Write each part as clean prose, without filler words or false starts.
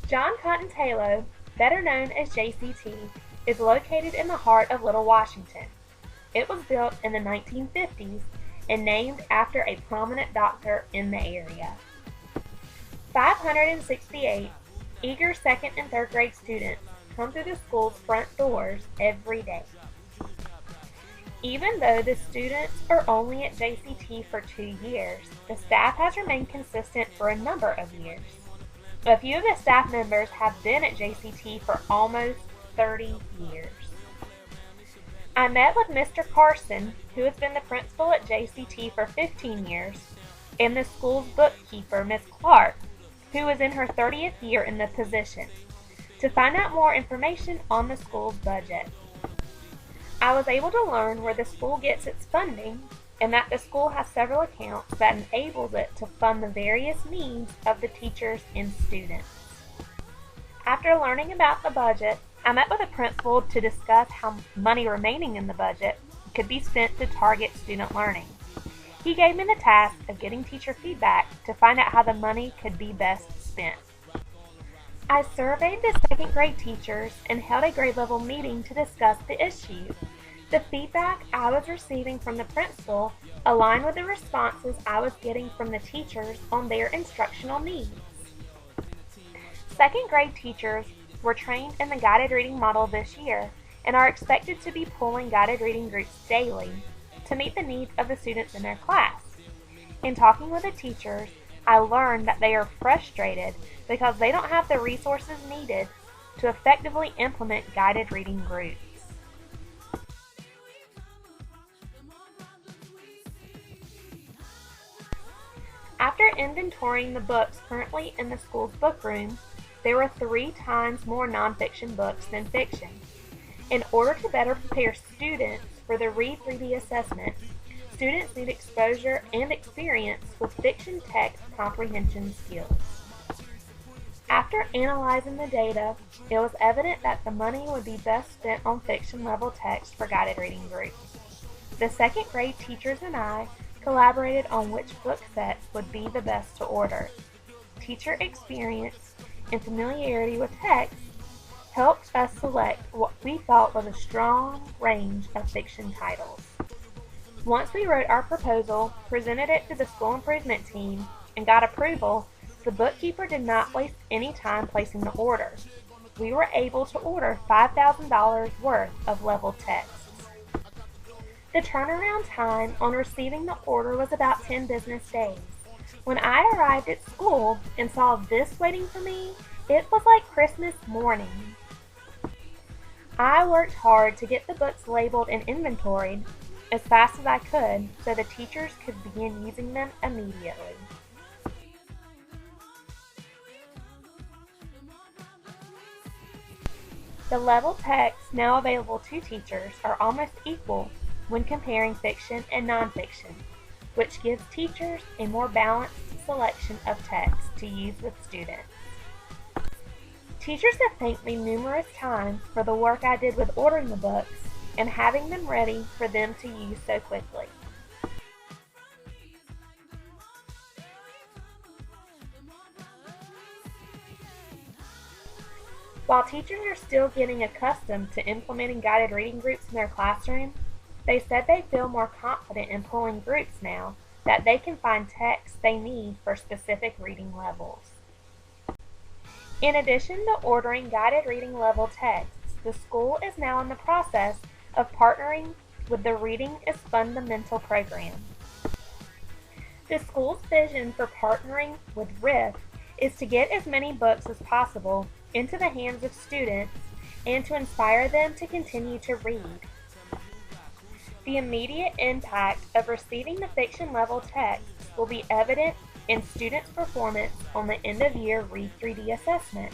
John Cotton Tayloe, better known as JCT, is located in the heart of Little Washington. It was built in the 1950s and named after a prominent doctor in the area. 568 eager second and third grade students come through the school's front doors every day. Even though the students are only at JCT for 2 years, the staff has remained consistent for a number of years. A few of the staff members have been at JCT for almost 30 years. I met with Mr. Carson, who has been the principal at JCT for 15 years, and the school's bookkeeper, Ms. Clark, who is in her 30th year in the position, to find out more information on the school's budget. I was able to learn where the school gets its funding and that the school has several accounts that enables it to fund the various needs of the teachers and students. After learning about the budget, I met with the principal to discuss how money remaining in the budget could be spent to target student learning. He gave me the task of getting teacher feedback to find out how the money could be best spent. I surveyed the second grade teachers and held a grade level meeting to discuss the issue. The feedback I was receiving from the principal aligned with the responses I was getting from the teachers on their instructional needs. Second grade teachers were trained in the guided reading model this year and are expected to be pulling guided reading groups daily to meet the needs of the students in their class. In talking with the teachers, I learned that they are frustrated because they don't have the resources needed to effectively implement guided reading groups. After inventorying the books currently in the school's book room, there were 3 times more nonfiction books than fiction. In order to better prepare students for the Read 3D assessment, students need exposure and experience with fiction text comprehension skills. After analyzing the data, it was evident that the money would be best spent on fiction level text for guided reading groups. The second grade teachers and I collaborated on which book sets would be the best to order. Teacher experience and familiarity with text helped us select what we thought was a strong range of fiction titles. Once we wrote our proposal, presented it to the school improvement team, and got approval, the bookkeeper did not waste any time placing the order. We were able to order $5,000 worth of level texts. The turnaround time on receiving the order was about 10 business days. When I arrived at school and saw this waiting for me, it was like Christmas morning. I worked hard to get the books labeled and inventoried as fast as I could so the teachers could begin using them immediately. The level texts now available to teachers are almost equal when comparing fiction and nonfiction, which gives teachers a more balanced selection of texts to use with students. Teachers have thanked me numerous times for the work I did with ordering the books and having them ready for them to use so quickly. While teachers are still getting accustomed to implementing guided reading groups in their classroom, they said they feel more confident in pulling groups now that they can find texts they need for specific reading levels. In addition to ordering guided reading level texts, the school is now in the process of partnering with the Reading is Fundamental program. The school's vision for partnering with RIF is to get as many books as possible into the hands of students and to inspire them to continue to read. The immediate impact of receiving the fiction level texts will be evident in students' performance on the end-of-year Read 3D assessment.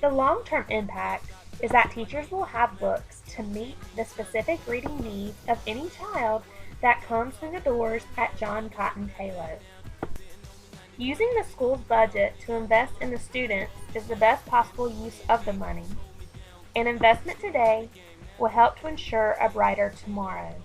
The long-term impact is that teachers will have books to meet the specific reading needs of any child that comes through the doors at John Cotton Tayloe. Using the school's budget to invest in the students is the best possible use of the money. An investment today will help to ensure a brighter tomorrow.